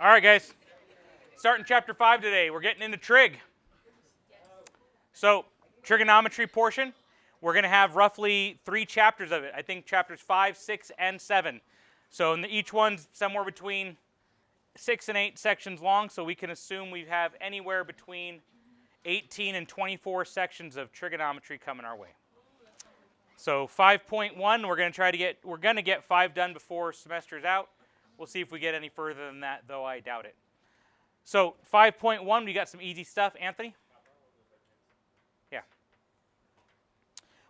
All right, guys. Starting chapter 5 today. We're getting into trig. So, trigonometry portion, we're going to have roughly 3 chapters of it. I think chapters 5, 6, and 7. So, each one's somewhere between 6 and 8 sections long, so we can assume we have anywhere between 18 and 24 sections of trigonometry coming our way. So 5.1, we're going to get 5 done before semester's out. We'll see if we get any further than that, though I doubt it. So 5.1, we got some easy stuff. Anthony? Yeah.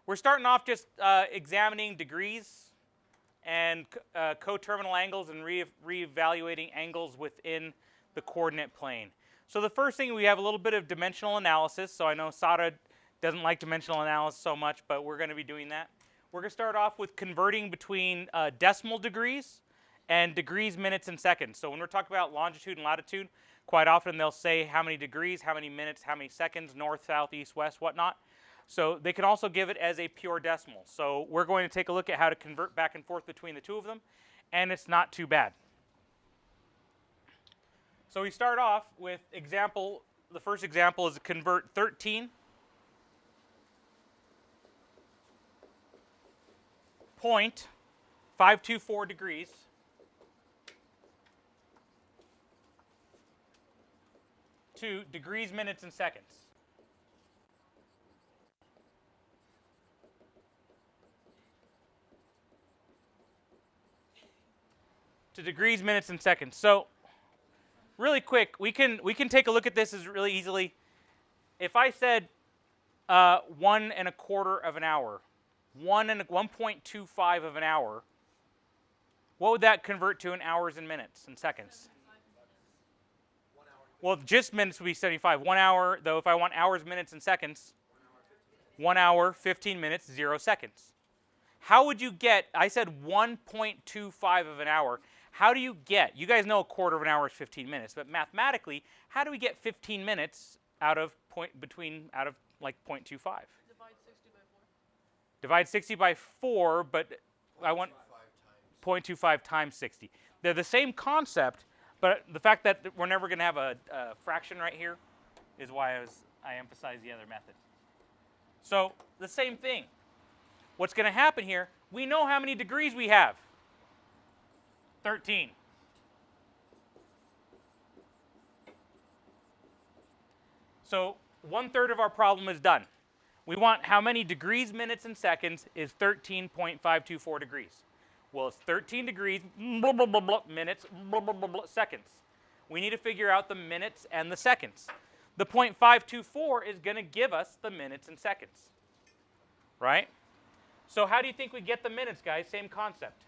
We're starting off just examining degrees and coterminal angles and reevaluating angles within the coordinate plane. So the first thing, we have a little bit of dimensional analysis. So I know Sada doesn't like dimensional analysis so much, but we're going to be doing that. We're going to start off with converting between decimal degrees and degrees, minutes, and seconds. So when we're talking about longitude and latitude, quite often they'll say how many degrees, how many minutes, how many seconds, north, south, east, west, whatnot. So they can also give it as a pure decimal. So we're going to take a look at how to convert back and forth between the two of them, and it's not too bad. So we start off with example. The first example is to convert 13.524 degrees to degrees, minutes, and seconds. To degrees, minutes, and seconds. So really quick, we can take a look at this as really easily. If I said 1.25 of an hour, 1.25 of an hour, what would that convert to in hours and minutes and seconds? Well, just minutes would be 75. 1 hour, though, if I want hours, minutes, and seconds, 1 hour, 15 minutes, 0 seconds. How would you get, I said 1.25 of an hour. How do you get, you guys know a quarter of an hour is 15 minutes, but mathematically, how do we get 15 minutes out of like 0.25? Divide 60 by 4, but I want 0.25 times 60. They're the same concept, but the fact that we're never going to have a fraction right here is why I emphasize the other method. So the same thing. What's going to happen here, we know how many degrees we have. 13. So 1/3 of our problem is done. We want how many degrees, minutes, and seconds is 13.524 degrees. Well, it's 13 degrees, blah, blah, blah, blah, minutes, blah, blah, blah, blah, seconds. We need to figure out the minutes and the seconds. The 0.524 is going to give us the minutes and seconds, right? So how do you think we get the minutes, guys? Same concept.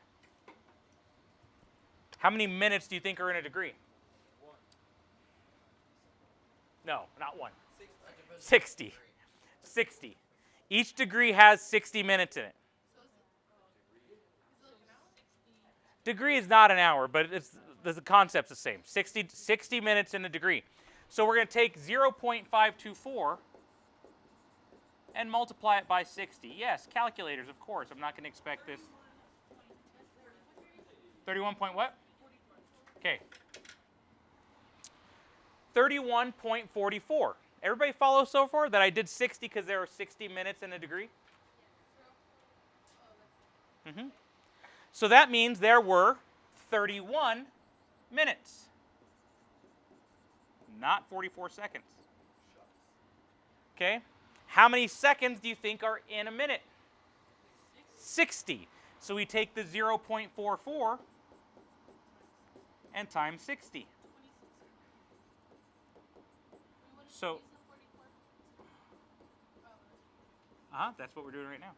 How many minutes do you think are in a degree? 1. No, not 1. 60. 60. Each degree has 60 minutes in it. Degree is not an hour, but the concept's the same. 60 minutes in a degree. So we're going to take 0.524 and multiply it by 60. Yes, calculators, of course. I'm not going to expect this. 31 point what? Okay. 31.44. Everybody follow so far that I did 60 because there are 60 minutes in a degree? Mm-hmm. So that means there were 31 minutes, not 44 seconds. Okay? How many seconds do you think are in a minute? 60. So we take the 0.44 and times 60. So, that's what we're doing right now.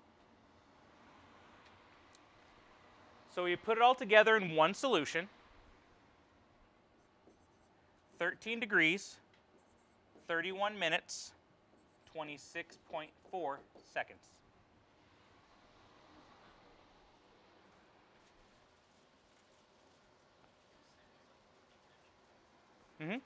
So we put it all together in one solution. 13 degrees, 31 minutes, 26.4 seconds. Mm-hmm.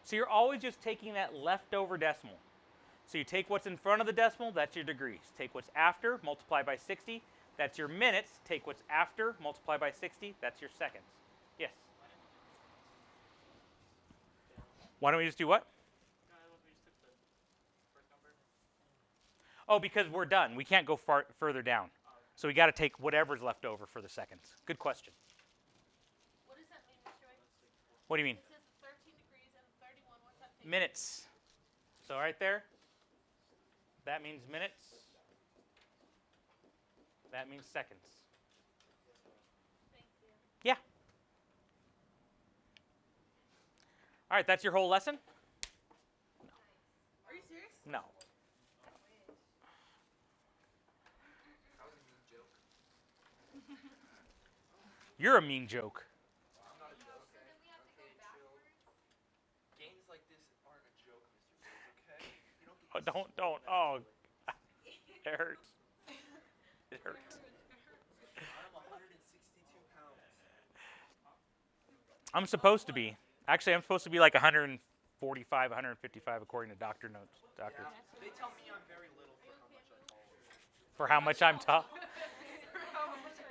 So you're always just taking that leftover decimal. So you take what's in front of the decimal, that's your degrees. Take what's after, multiply by 60, That's your minutes. Take what's after, multiply by 60. That's your seconds. Yes? Why don't we just do what? Oh, because we're done. We can't go further down. So we got to take whatever's left over for the seconds. Good question. What does that mean, Mr. Wright? What do you mean? It says 13 degrees and 31. What's that mean? Minutes. So right there, that means minutes. That means seconds. Thank you. Yeah. All right, that's your whole lesson? Are you serious? No. That was a mean joke. You're a mean joke. I'm not a joke. So then we have to go backwards? Games like this aren't a joke, Mr. Bills, okay? You don't Oh, get to don't. Oh, it hurts. It hurts. I'm 162 pounds. I'm supposed to be. Actually, I'm supposed to be like 145, 155 according to doctor notes. Doctor. Yeah. They tell me I'm very little for how much I tall. For how much I'm tall.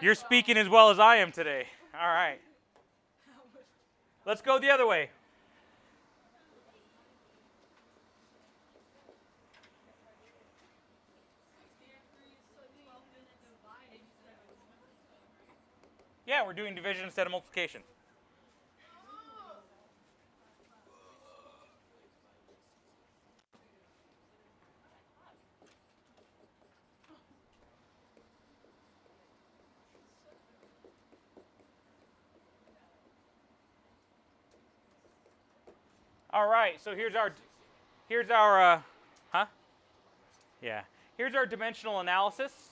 You're speaking as well as I am today. All right. Let's go the other way. Yeah, we're doing division instead of multiplication. All right, so here's our Yeah. Here's our dimensional analysis.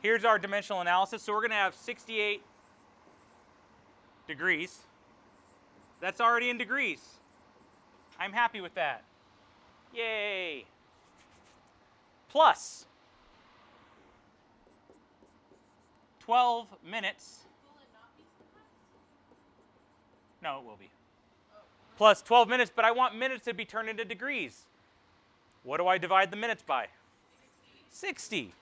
Here's our dimensional analysis. So we're going to have 68 degrees. That's already in degrees. I'm happy with that. Yay. Plus 12 minutes. Will it not be sometimes? No, it will be. Plus 12 minutes, but I want minutes to be turned into degrees. What do I divide the minutes by? 60.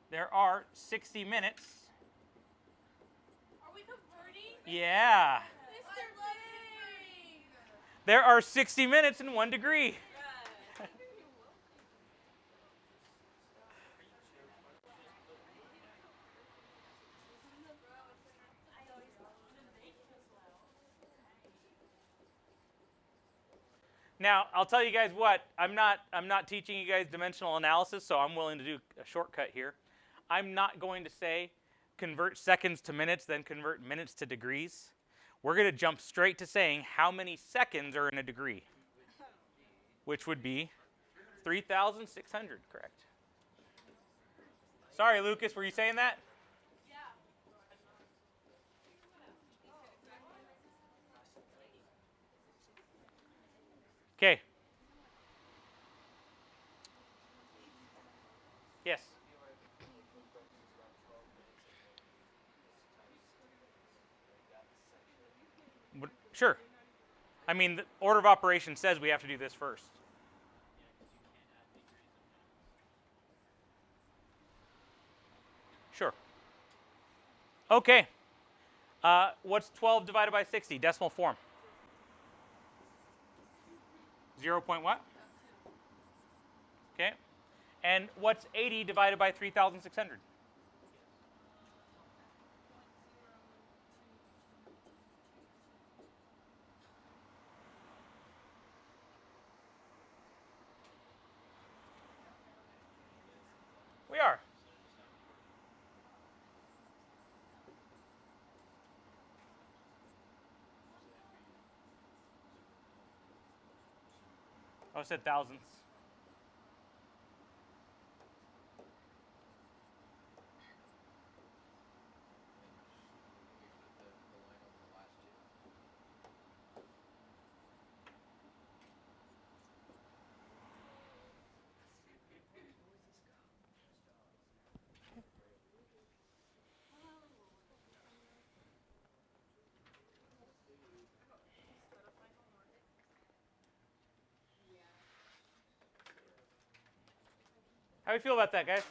There are 60 minutes. Are we converting? Yeah. Mr. Converting. There are 60 minutes in 1 degree. Now, I'll tell you guys what, I'm not teaching you guys dimensional analysis, so I'm willing to do a shortcut here. I'm not going to say convert seconds to minutes, then convert minutes to degrees. We're going to jump straight to saying how many seconds are in a degree, which would be 3,600, correct? Sorry, Lucas, were you saying that? Yeah. Okay. Yes. Sure. I mean, the order of operation says we have to do this first. Sure. Okay. What's 12 divided by 60? Decimal form. 0. Point what? Okay. And what's 80 divided by 3,600? We are. Oh, I said thousands. How do you feel about that, guys?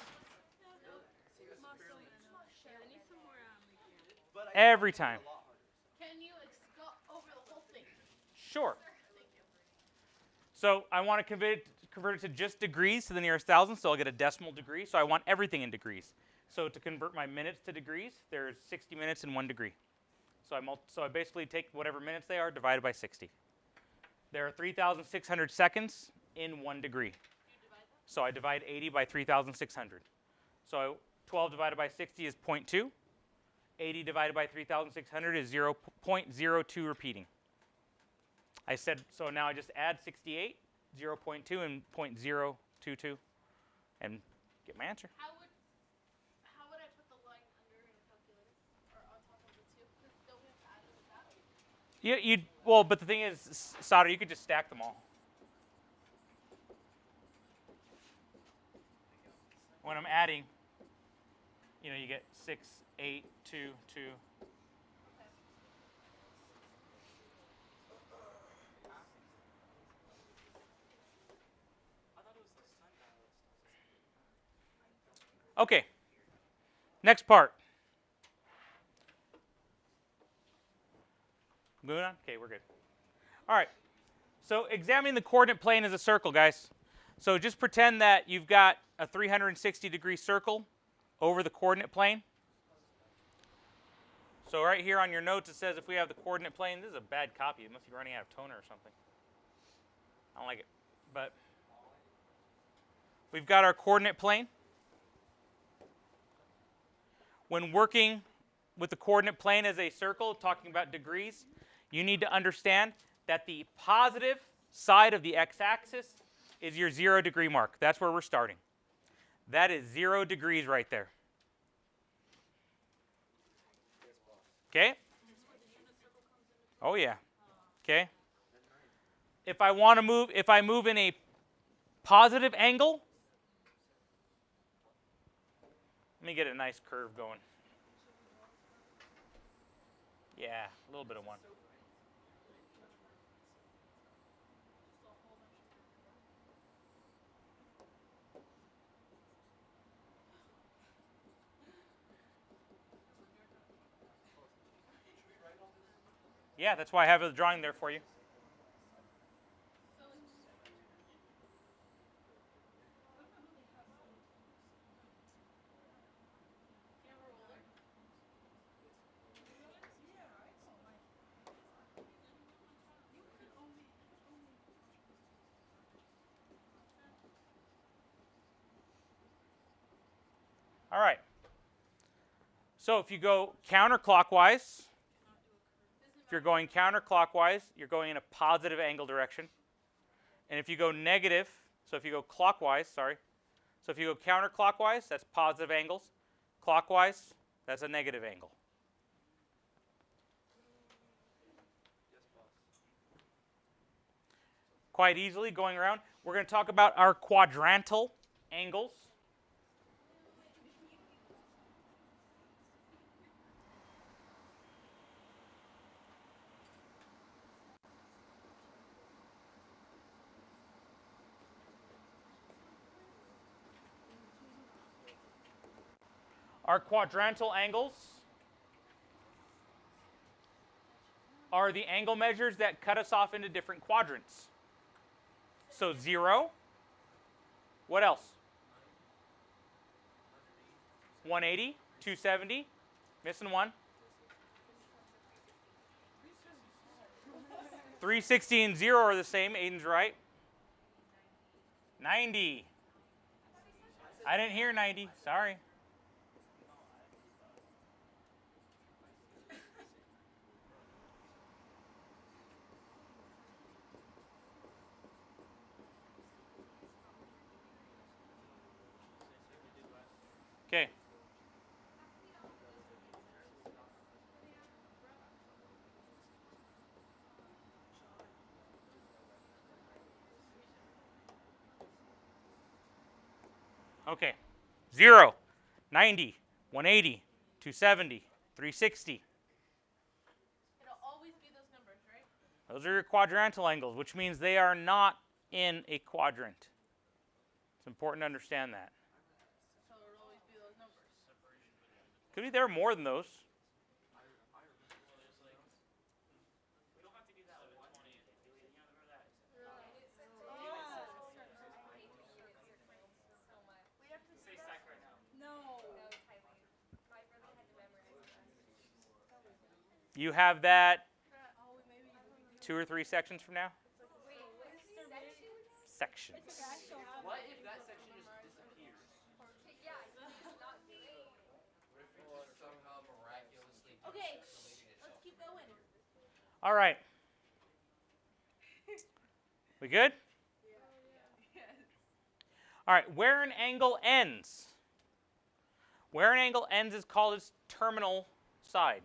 But I Every thought time. it was a lot harder. Can you go over the whole thing? Sure. Thank you. So I want to convert it to just degrees to the nearest thousand, so I'll get a decimal degree. So I want everything in degrees. So to convert my minutes to degrees, there's 60 minutes in 1 degree. So I basically take whatever minutes they are, divided by 60. There are 3,600 seconds in 1 degree. So I divide 80 by 3,600. So 12 divided by 60 is 0.2. 80 divided by 3,600 is 0.02 repeating. I said, so now I just add 68, 0.2, and 0.022, and get my answer. How would I put the line under in a calculator or on top of the two? Because don't we have to add it with that? Well, but the thing is, Sada, you could just stack them all. When I'm adding, you get 6, 8, 2, 2. Okay. Next part. Moving on? Okay, we're good. All right. So examining the coordinate plane as a circle, guys. So just pretend that you've got a 360-degree circle over the coordinate plane. So right here on your notes it says if we have the coordinate plane, this is a bad copy. It must be running out of toner or something. I don't like it. But we've got our coordinate plane. When working with the coordinate plane as a circle, talking about degrees, you need to understand that the positive side of the x-axis is your 0 degree mark. That's where we're starting. That is 0 degrees right there. Okay? Oh yeah. Okay? If I move in a positive angle, let me get a nice curve going. Yeah, a little bit of one. Yeah, that's why I have a drawing there for you. All right. So if you go counterclockwise, if you're going counterclockwise, you're going in a positive angle direction. And if you go negative, so if you go clockwise, sorry. So if you go counterclockwise, that's positive angles. Clockwise, that's a negative angle. Quite easily going around. We're going to talk about our quadrantal angles. Our quadrantal angles are the angle measures that cut us off into different quadrants. So 0. What else? 180, 270, missing one. 360 and 0 are the same. Aiden's right. 90. I didn't hear 90. Sorry. Okay. Okay. 0, 90, 180, 270, 360. It'll always be those numbers, right? Those are your quadrantal angles, which means they are not in a quadrant. It's important to understand that. Could be there are more than those. You have that 2 or 3 sections from now? Sections. What if that section just disappears? What if we just somehow miraculously Okay, deleted itself? let's keep going. All right. We good? All right, where an angle ends. Where an angle ends is called its terminal side.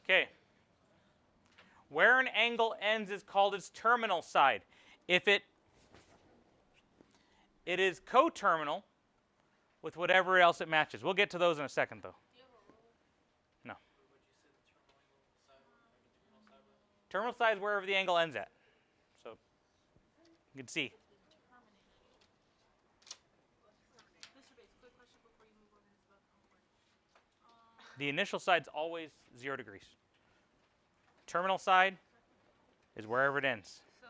Okay. Where an angle ends is called its terminal side. If it is coterminal with whatever else it matches. We'll get to those in a second, though. No. Terminal side is wherever the angle ends at. So you can see. The initial side's always 0 degrees. Terminal side is wherever it ends. So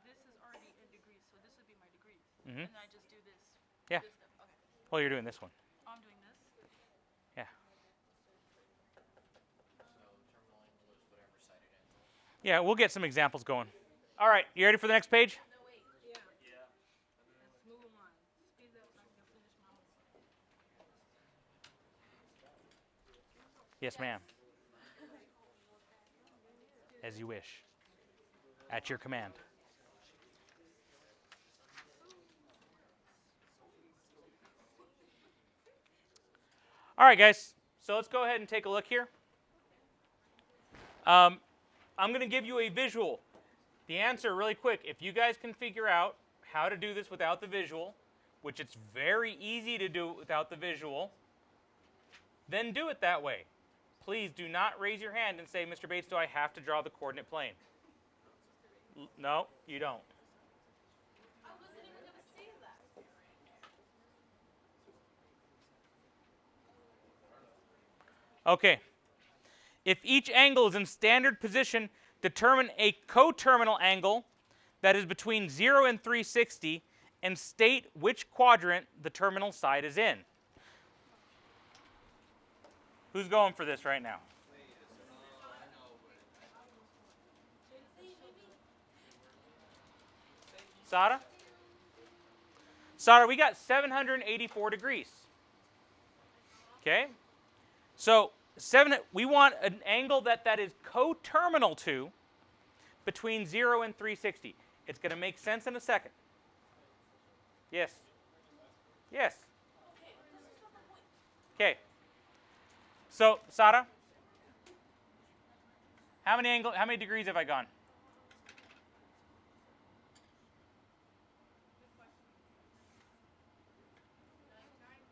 this is already in degrees, so this would be my degrees. Mm-hmm. And I just do this. Yeah. This step. Okay. Well, you're doing this one. I'm doing this. Yeah. So terminal angle is whatever side it ends on. Yeah, we'll get some examples going. All right, you ready for the next page? No, wait. Yeah. Let's move on. Speed up so I can finish my homework. Yes, ma'am. As you wish. At your command. All right, guys. So let's go ahead and take a look here. I'm going to give you a visual. The answer, really quick, if you guys can figure out how to do this without the visual, which it's very easy to do it without the visual, then do it that way. Please do not raise your hand and say, Mr. Bates, do I have to draw the coordinate plane? No, you don't. I wasn't even going to say that. Okay. If each angle is in standard position, determine a coterminal angle that is between 0 and 360 and state which quadrant the terminal side is in. Who's going for this right now? Sada? Sada, we got 784 degrees. Okay? So we want an angle that is coterminal to between 0 and 360. It's going to make sense in a second. Yes? Yes? Okay. So, Sada, how many degrees have I gone?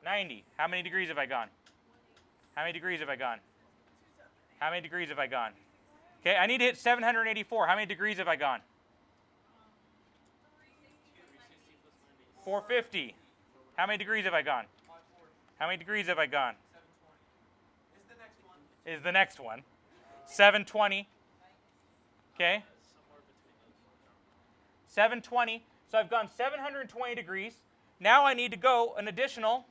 $90. How many degrees have I gone? How many degrees have I gone? How many degrees have I gone? Okay, I need to hit 784. How many degrees have I gone? 450. How many degrees have I gone? How many degrees have I gone? Is the next one. 720. Okay. 720. So I've gone 720 degrees. Now I need to go an additional.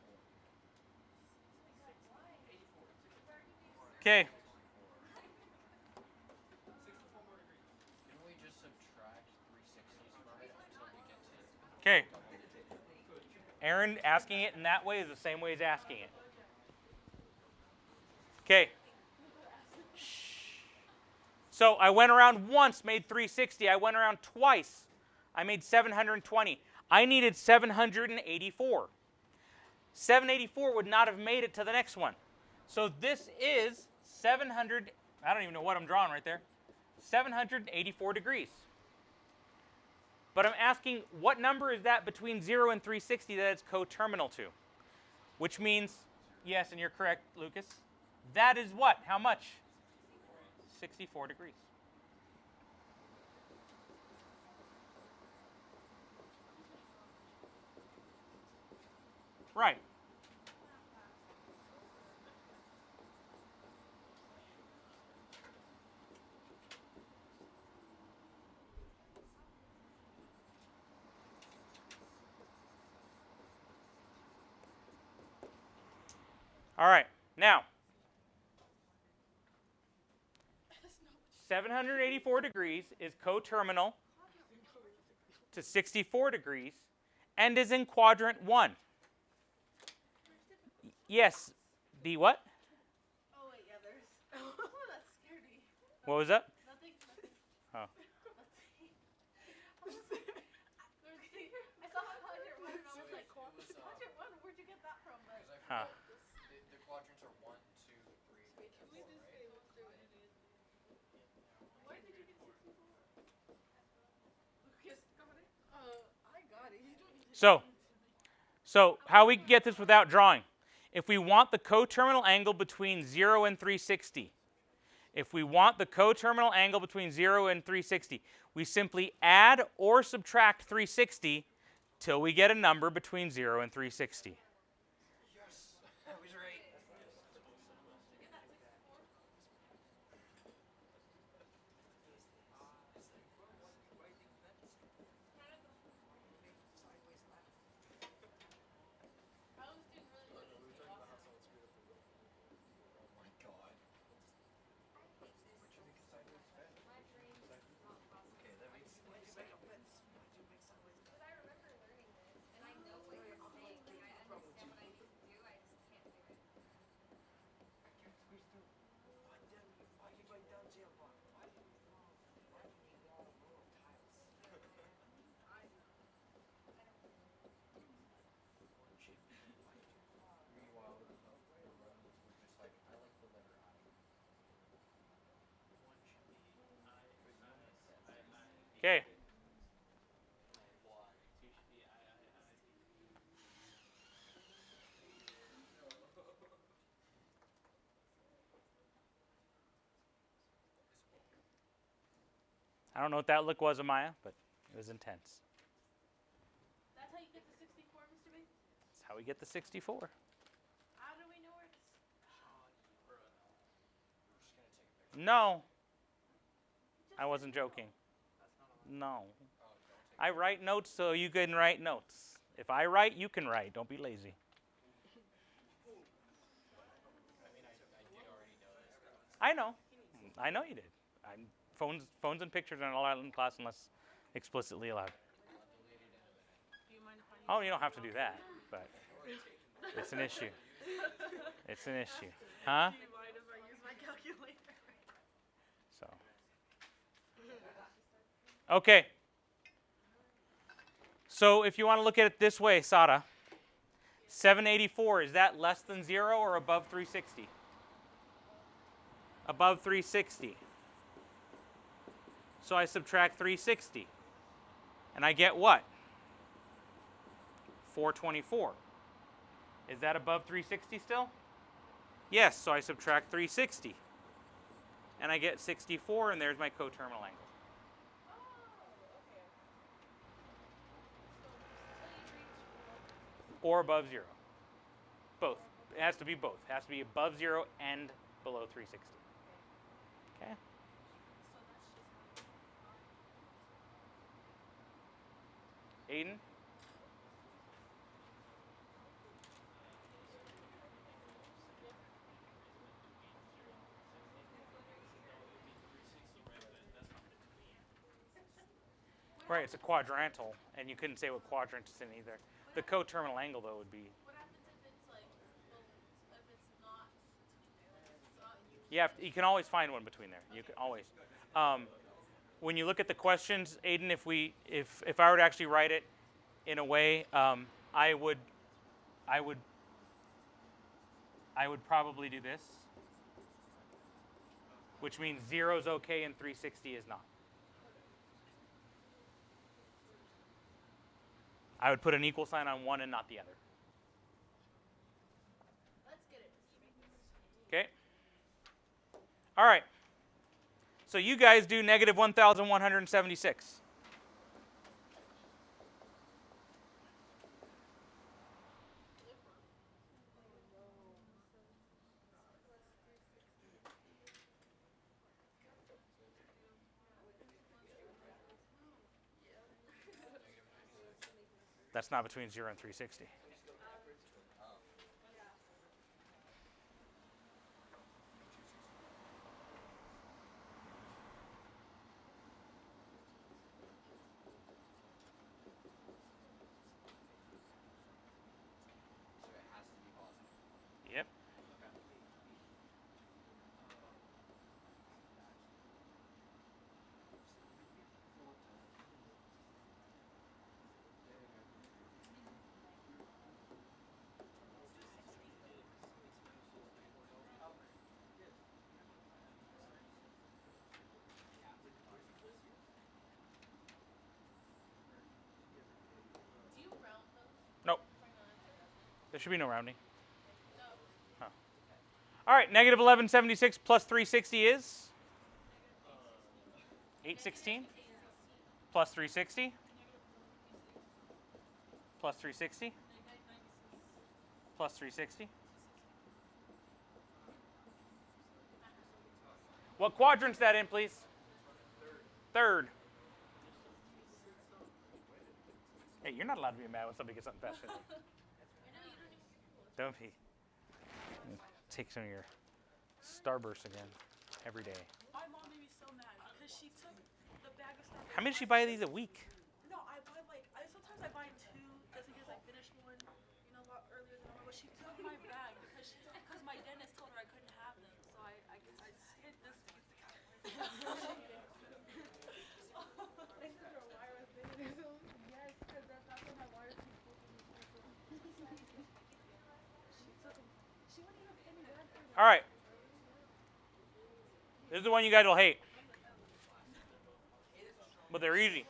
Okay. Can we just subtract 360s from it until we get to Okay. Aaron asking it in that way is the same way as asking it. Okay. So I went around once, made 360. I went around twice. I made 720. I needed 784. 784 would not have made it to the next one. So this is 700, I don't even know what I'm drawing right there, 784 degrees. But I'm asking, what number is that between 0 and 360 that it's coterminal to? Which means Yes, and you're correct, Lucas. That is what? How much? 64 degrees. Right. All right. Now, 784 degrees is coterminal to 64 degrees and is in quadrant 1. Yes. The what? Oh wait, yeah, there's. That scared me. What was that? Nothing. Oh. I saw quadrant 1 and I was like, quadrant 1, where'd you get that from? But Huh. The quadrants are 1, 2, 3, can we just go through it? Why did you get 64? Lucas got it. I got it. You don't need to. So how we get this without drawing? If we want the coterminal angle between 0 and 360, we simply add or subtract 360 till we get a number between 0 and 360. Yes, I was right. I was doing really good. Oh my god. Why'd you make a sideways fence? Okay, that makes sense. Why'd you make a fence? Why'd you make sideways fence? Because I remember learning this, and I know what you're saying. Like, I understand what I need to do, I just can't do it. I can't squeeze through. Why'd you write down jail block? Why did you draw a row of tiles? Meanwhile, the runs were just like, I like the letter I. Okay. I don't know what that look was, Amaya, but it was intense. That's how you get to 64, Mr. B? That's how we get the 64. How do we know where it's. No. I wasn't joking. No. I write notes so you can write notes. If I write, you can write. Don't be lazy. I know. I know you did. Phones and pictures aren't allowed in class unless explicitly allowed. Do you mind if I use Oh, you don't have to do that, but it's an issue. It's an issue. Huh? Do you mind if I use my calculator? So. Okay. So if you want to look at it this way, Sada, 784, is that less than 0 or above 360? Above 360. So I subtract 360. And I get what? 424. Is that above 360 still? Yes, so I subtract 360. And I get 64, and there's my coterminal angle. Or above 0. Both. It has to be both. It has to be above 0 and below 360. Okay? Aiden? Right, it's a quadrantal, and you couldn't say what quadrant it's in either. The coterminal angle, though, would be. What happens if it's like, if it's not You can always find one between there. You can always. When you look at the questions, Aiden, if I were to actually write it in a way, I would probably do this, which means 0 is okay and 360 is not. I would put an equal sign on one and not the other. Let's get All right. So you guys do negative 1,176. That's not between 0 and 360. So it has to be positive. Yep. Do you round those? Nope. Final answer? There should be no rounding. No. Huh. All right. Negative 1176 plus 360 is 816 plus 360 plus 360 plus 360. What quadrant's that in, please? Third. Hey, you're not allowed to be mad when somebody gets something faster than you. I know you don't even get close. Don't be. Take some of your Starburst again every day. My mom made me so mad because she took the bag of Starburst. How many does she buy of these a week? No, I buy like sometimes I buy two just in case I finish one, you know, a lot earlier than normal. But she took my bag because my dentist told her I couldn't have them, so I hid this to get the cat. Yes, because that's what my wire keeps poking me. She took them. She wouldn't even pay me back for them. All right. This is the one you guys will hate. But they're easy.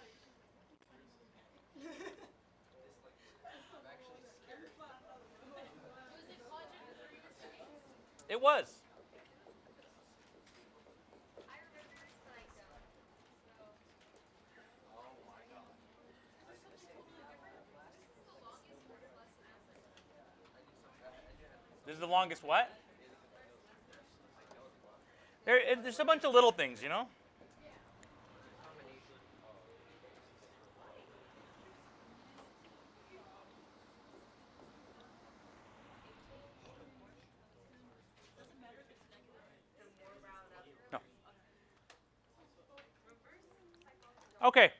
It was. I remember this, but I don't. So. This is the longest what? There's a bunch of little things, you know? No. Okay.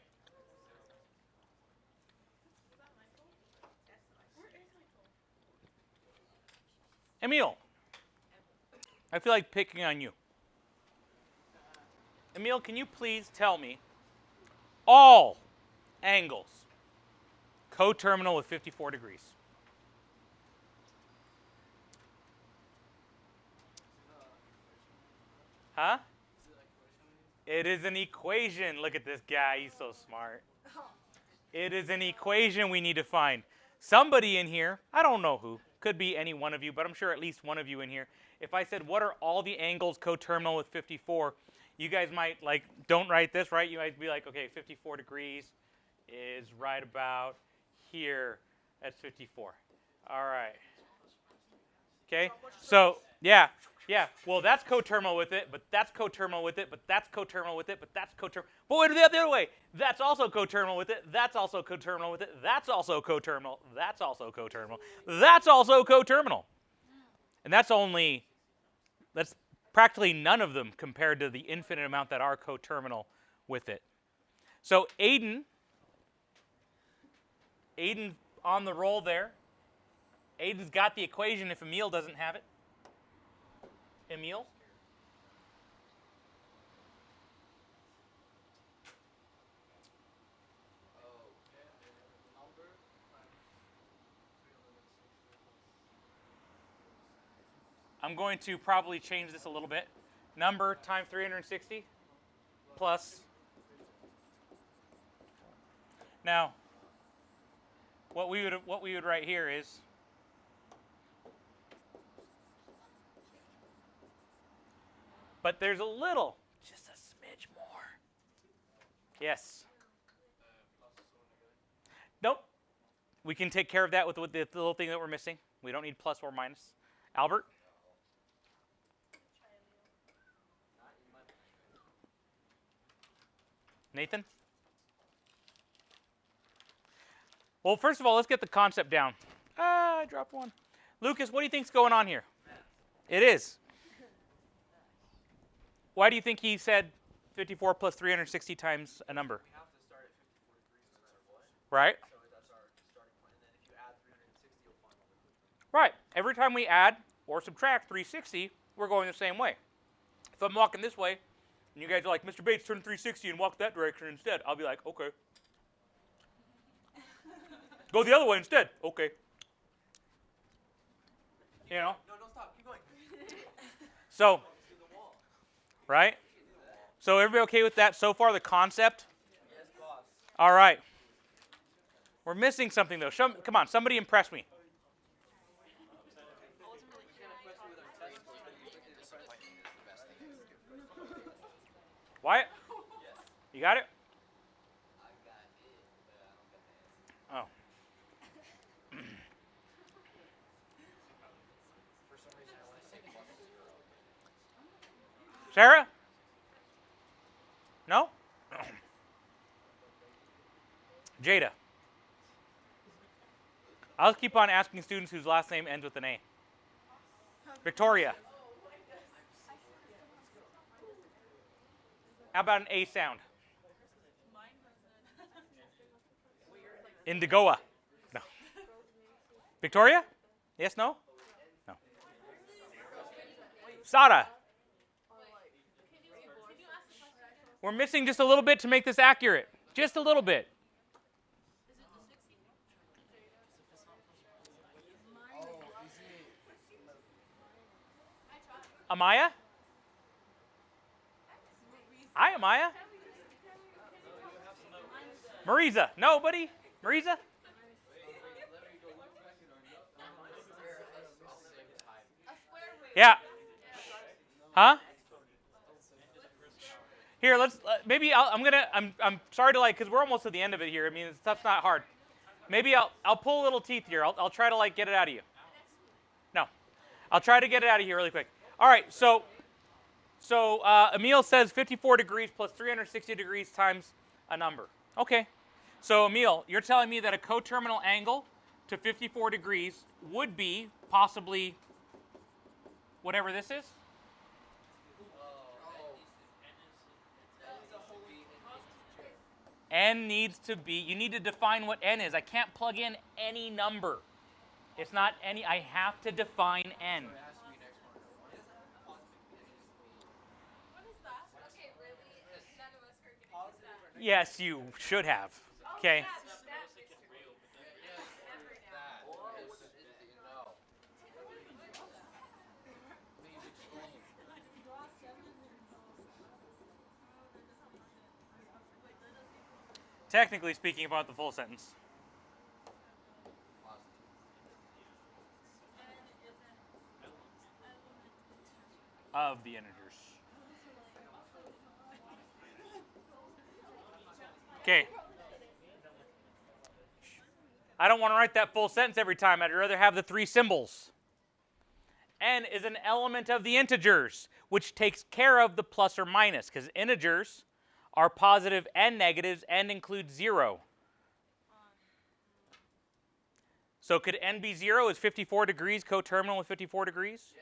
Emil, I feel like picking on you. Emil, can you please tell me all angles coterminal with 54 degrees? Huh? It is an equation. Look at this guy. He's so smart. It is an equation we need to find. Somebody in here, I don't know who, could be any one of you, but I'm sure at least one of you in here. If I said, what are all the angles coterminal with 54, you guys might, like, don't write this, right? You might be like, okay, 54 degrees is right about here. That's 54. All right. Okay? So, yeah. Well, that's coterminal with it, but that's coterminal with it, but that's coterminal with it, but that's coterminal. But wait, the other way. That's also coterminal with it. That's also coterminal with it. That's also coterminal. That's also coterminal. That's also coterminal. And that's practically none of them compared to the infinite amount that are coterminal with it. So Aiden's on the roll there. Aiden's got the equation if Emil doesn't have it. Emil? I'm going to probably change this a little bit. Number times 360 plus. Now, what we would write here is But there's a little, just a smidge more. Yes. Nope. We can take care of that with the little thing that we're missing. We don't need plus or minus. Albert? Nathan? Well, first of all, let's get the concept down. I dropped one. Lucas, what do you think's going on here? It is. Why do you think he said 54 plus 360 times a number? We have to start at 54 degrees because that's our point. Right? So that's our starting point. And then if you add 360, you'll find all the equation. Right. Every time we add or subtract 360, we're going the same way. If I'm walking this way, and you guys are like, Mr. Bates, turn 360 and walk that direction instead, I'll be like, okay. Go the other way instead. Okay. You know? No, don't stop. Keep going. So, right? So everybody okay with that so far, the concept? Yes, boss. All right. We're missing something, though. Come on, somebody impress me. Wyatt? You got it? Oh. Sarah? No? Jada. I'll keep on asking students whose last name ends with an A. Victoria. How about an A sound? Indigoa. No. Victoria? Yes, no? No. Sada. We're missing just a little bit to make this accurate. Just a little bit. Amaya? Hi, Amaya. Marisa. Nobody? Marisa? Yeah. Huh? Here, let's maybe I'm sorry to because we're almost at the end of it here. I mean, stuff's not hard. Maybe I'll pull a little teeth here. I'll try to get it out of you. No, I'll try to get it out of here really quick. All right, so Emil says 54 degrees plus 360 degrees times a number. Okay, so Emil, you're telling me that a coterminal angle to 54 degrees would be possibly whatever this is? N needs to be, you need to define what N is. I can't plug in any number. It's not any, I have to define N. Okay, really? None of us are gonna use that. Yes, you should have. Okay. Technically speaking, about the full sentence. Of the integers. Okay. I don't want to write that full sentence every time. I'd rather have the three symbols. N is an element of the integers, which takes care of the plus or minus, because integers are positive and negatives and include 0. So could N be 0? Is 54 degrees coterminal with 54 degrees?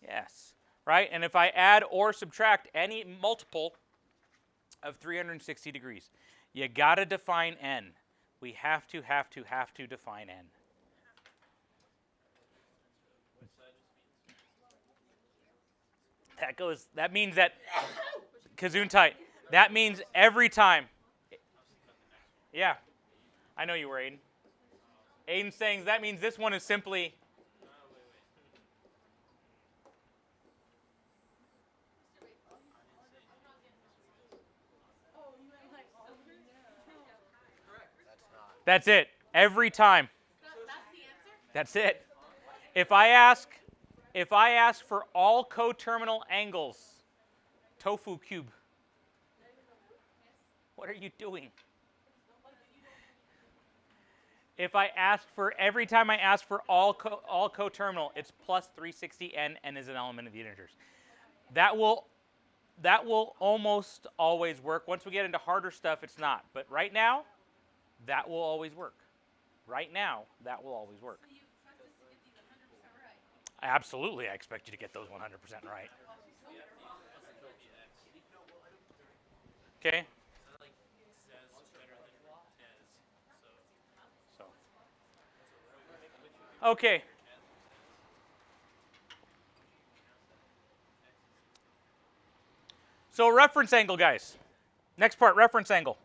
Yes. Right? And if I add or subtract any multiple of 360 degrees, you got to define N. We have to define N. That means that, Gesundheit, that means every time. Yeah, I know you were, Aiden. Aiden's saying that means this one is simply. That's it. Every time. That's it. If I ask for all coterminal angles Tofu cube. What are you doing? If I ask for, every time I ask for all coterminal, it's plus 360n, n is an element of the integers. That will almost always work. Once we get into harder stuff, it's not. But right now, that will always work. Right now, that will always work. So you expect us to get these 100% right? Absolutely, I expect you to get those 100% right. Okay. So. Okay. So reference angle, guys. Next part, reference angle.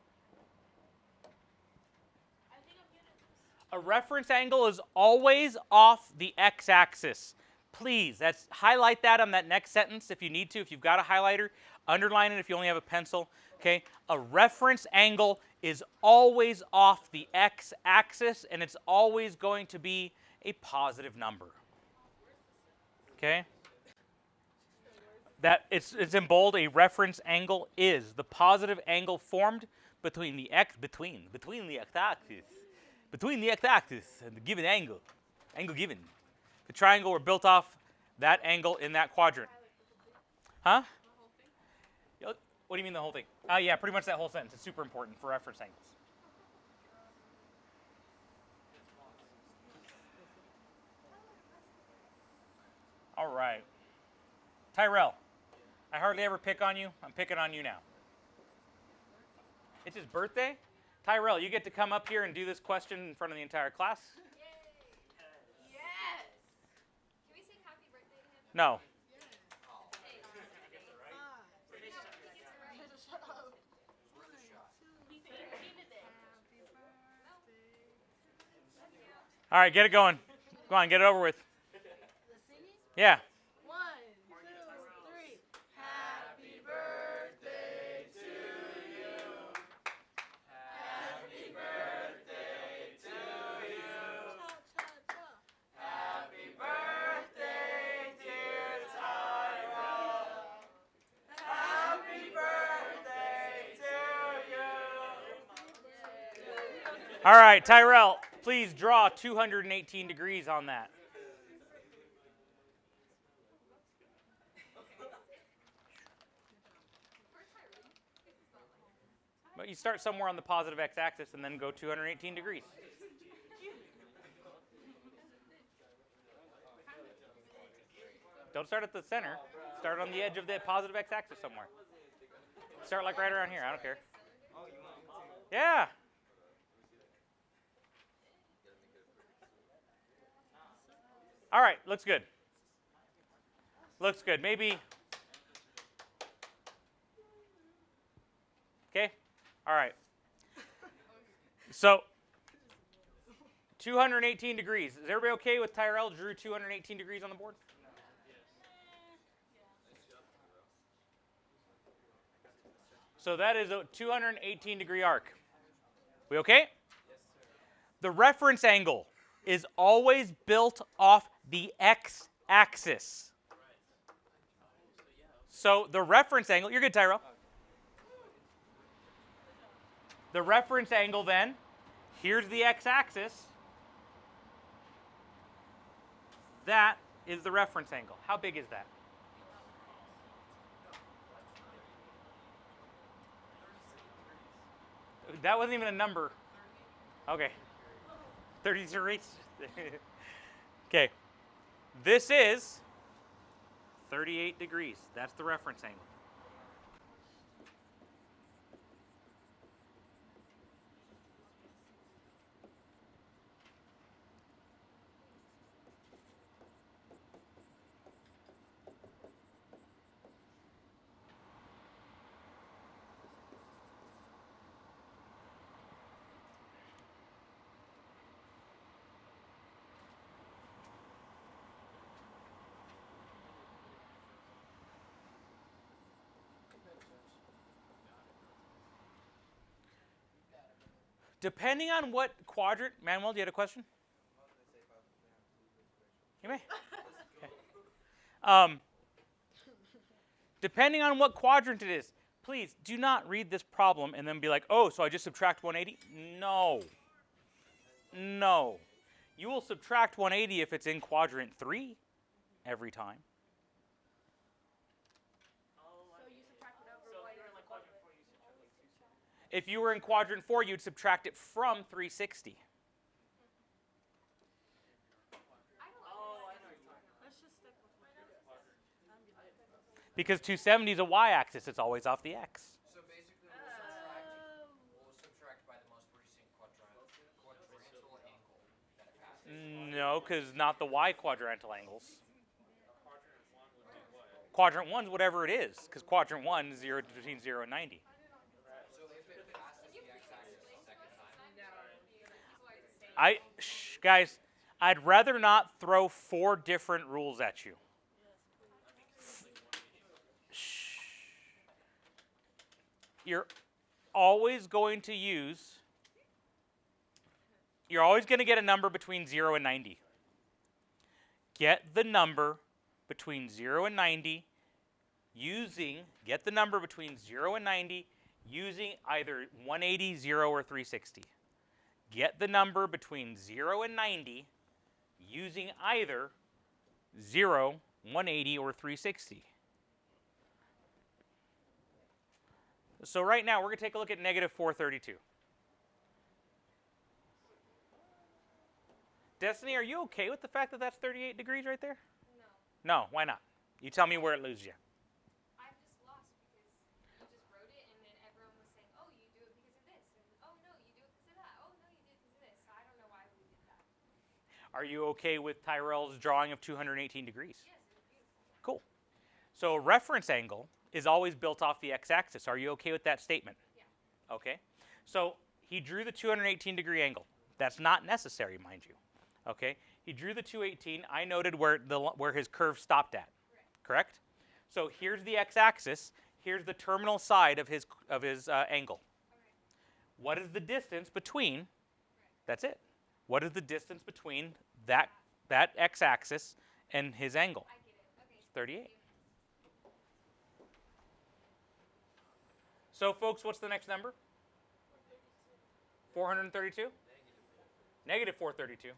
I think I'm getting this. A reference angle is always off the x-axis. Please, highlight that on that next sentence if you need to. If you've got a highlighter, underline it if you only have a pencil. Okay? A reference angle is always off the x-axis, and it's always going to be a positive number. Okay? That it's in bold. A reference angle is the positive angle formed between the x-axis and the given angle given. The triangle were built off that angle in that quadrant. Huh? What do you mean the whole thing? Yeah, pretty much that whole sentence. It's super important for reference angles. All right. Tyrell, I hardly ever pick on you. I'm picking on you now. It's his birthday? Tyrell, you get to come up here and do this question in front of the entire class? Yes. Can we sing happy birthday to him? No. All right, get it going. Go on, get it over with. The singing? Yeah. 1, 2, 3. Happy birthday to you. Happy birthday to you. Cha-cha-cha. Happy birthday, dear Tyrell. Happy birthday to you. All right, Tyrell, please draw 218 degrees on that. But you start somewhere on the positive x-axis and then go 218 degrees. Don't start at the center. Start on the edge of the positive x-axis somewhere. Start like right around here. I don't care. Yeah. All right, looks good. Looks good. Maybe. Okay. All right. So 218 degrees. Is everybody okay with Tyrell drew 218 degrees on the board? So that is a 218 degree arc. We okay? Yes, sir. The reference angle is always built off the x-axis. So the reference angle, you're good, Tyrell. The reference angle then, here's the x-axis. That is the reference angle. How big is that? That wasn't even a number. Okay. 30 degrees. Okay. This is 38 degrees. That's the reference angle. Depending on what quadrant, Manuel, do you have a question? You may. Okay. depending on what quadrant it is, please do not read this problem and then be like, oh, so I just subtract 180? No. No. You will subtract 180 if it's in quadrant 3 every time. So you subtract whatever y is above it. If you were in quadrant 4, you'd subtract it from 360. Let's just stick with Because 270 is a y-axis. It's always off the x. So basically, we'll subtract by the most recent quadrantal angle that it passes. No, because not the y quadrantal angles. Quadrant 1 is whatever it is, because quadrant 1 is between 0 and 90. So if it passes the x-axis the second time, Guys, I'd rather not throw 4 different rules at you. You're always going to get a number between 0 and 90. Get the number between 0 and 90 get the number between 0 and 90 using either 180, 0, or 360. Get the number between 0 and 90 using either 0, 180, or 360. So right now, we're going to take a look at negative 432. Destiny, are you okay with the fact that that's 38 degrees right there? No. No, why not? You tell me where it loses you. I'm just lost because you just wrote it and then everyone was saying, oh, you do it because of this. And, oh, no, you do it because of that. Oh, no, you do it because of this. So I don't know why we did that. Are you okay with Tyrell's drawing of 218 degrees? Yes, it was beautiful. Cool. So a reference angle is always built off the x-axis. Are you okay with that statement? Yeah. Okay. So he drew the 218 degree angle. That's not necessary, mind you. Okay. He drew the 218. I noted where his curve stopped at. Correct? So here's the x-axis. Here's the terminal side of his angle. Okay. What is the distance between? That's it. What is the distance between that x-axis and his angle? I get it. Okay. 38. So, folks, what's the next number? 432? Negative 432.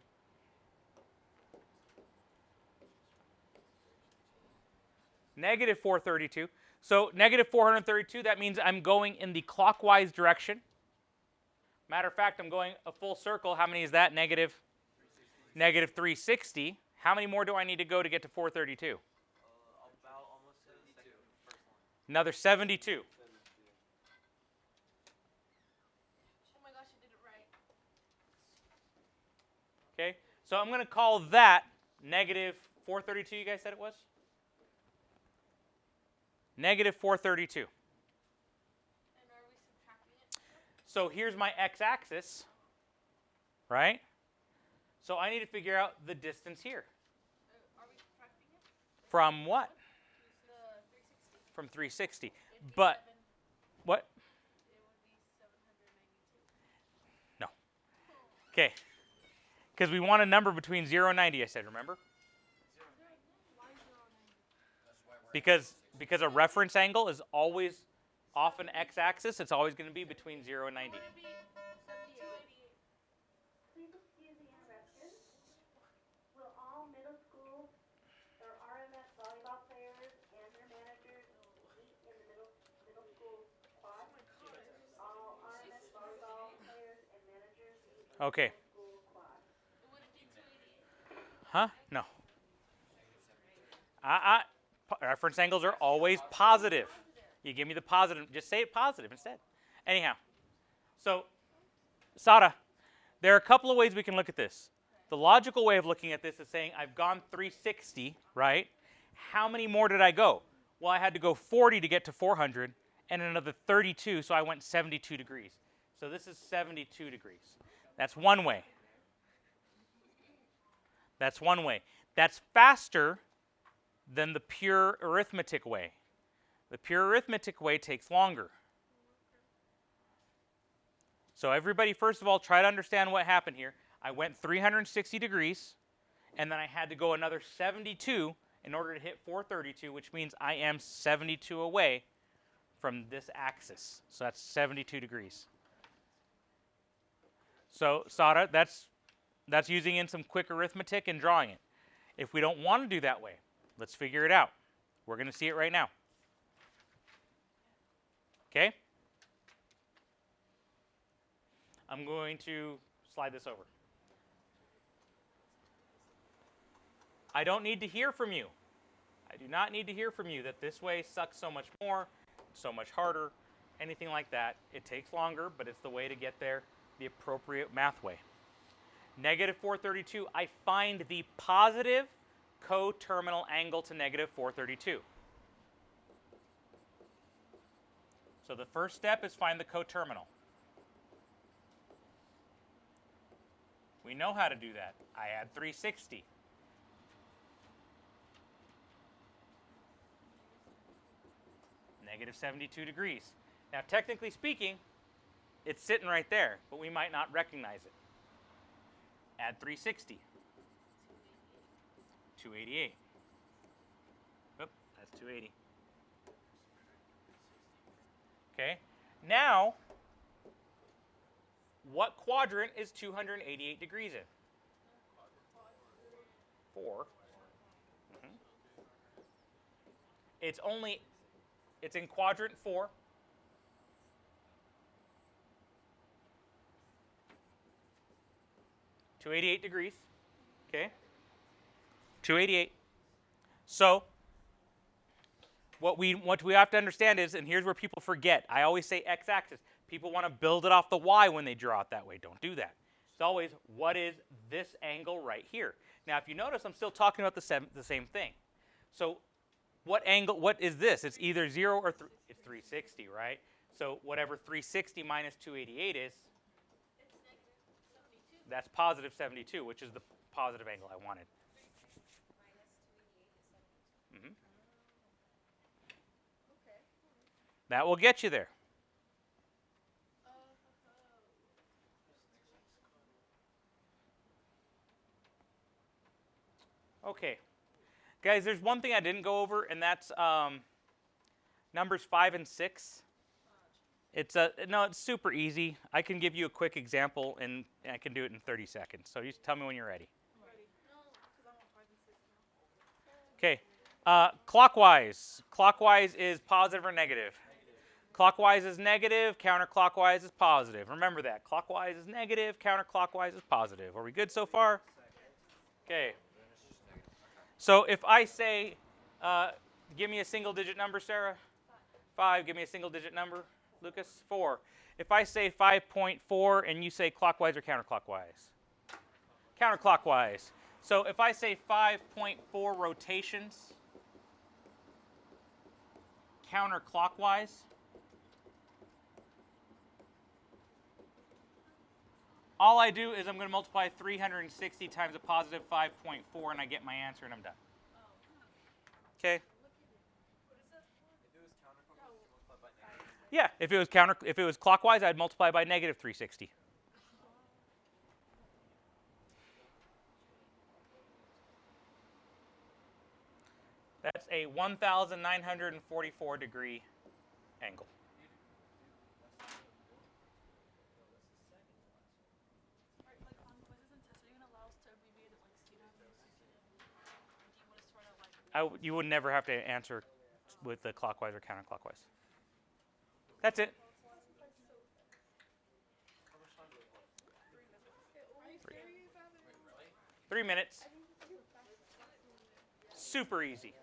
Negative 432. So, negative 432, that means I'm going in the clockwise direction. Matter of fact, I'm going a full circle. How many is that? Negative 360. How many more do I need to go to get to 432? About almost 72. First line. Another 72. Oh my gosh, you did it right. Okay, so I'm going to call that negative 432, you guys said it was? Negative 432. And are we subtracting it? So here's my x-axis, right? So I need to figure out the distance here. Are we subtracting it? From what? The 360? From 360. It'd be But, what? It would be 792. No. Okay. Because we want a number between 0 and 90, I said, remember? Why 090? Because a reference angle is always off an x-axis. It's always going to be between 0 and 90. Would it be 288? Please excuse the interruption. Will all middle school or RMS volleyball players and their managers meet in the middle school quad? All RMS volleyball players and managers meet in Okay. the middle school quad. Would it be 288? Huh? No. Reference angles are always positive. You give me the positive. Just say it positive instead. Anyhow. So, Sada, there are a couple of ways we can look at this. The logical way of looking at this is saying I've gone 360, right? How many more did I go? Well, I had to go 40 to get to 400 and another 32, so I went 72 degrees. So this is 72 degrees. That's one way. That's one way. That's faster than the pure arithmetic way. The pure arithmetic way takes longer. So everybody, first of all, try to understand what happened here. I went 360 degrees, and then I had to go another 72 in order to hit 432, which means I am 72 away from this axis. So that's 72 degrees. So, Sada, that's using in some quick arithmetic and drawing it. If we don't want to do that way, let's figure it out. We're going to see it right now. Okay? I'm going to slide this over. I don't need to hear from you. I do not need to hear from you that this way sucks so much more, so much harder, anything like that. It takes longer, but it's the way to get there the appropriate math way. Negative 432, I find the positive coterminal angle to negative 432. So the first step is find the coterminal. We know how to do that. I add 360. Negative 72 degrees. Now, technically speaking, it's sitting right there, but we might not recognize it. Add 360. 288. Oop, that's 280. Okay. Now, what quadrant is 288 degrees in? 4. It's in quadrant 4. $288 degrees. Okay. 288. So what we have to understand is, and here's where people forget. I always say x-axis. People want to build it off the y when they draw it that way. Don't do that. It's always, what is this angle right here? Now, if you notice, I'm still talking about the same thing. So what is this? It's either 0 or it's 360, right? So whatever 360 minus 288 is, that's positive 72, which is the positive angle I wanted. Mm-hmm. That will get you there. Okay. Guys, there's one thing I didn't go over, and that's numbers 5 and 6. It's super easy. I can give you a quick example, and I can do it in 30 seconds. So you just tell me when you're ready. Okay. Clockwise. Clockwise is positive or negative? Clockwise is negative. Counterclockwise is positive. Remember that. Clockwise is negative. Counterclockwise is positive. Are we good so far? Okay. So if I say, give me a single-digit number, Sarah. 5. Give me a single-digit number. Lucas, 4. If I say 5.4 and you say clockwise or counterclockwise? Counterclockwise. So if I say 5.4 rotations counterclockwise, all I do is I'm going to multiply 360 times a positive 5.4 and I get my answer and I'm done. Okay? Yeah, if it was clockwise, I'd multiply by negative 360. That's a 1,944 degree angle. You would never have to answer with the clockwise or counterclockwise. That's it. 3 minutes. Super easy.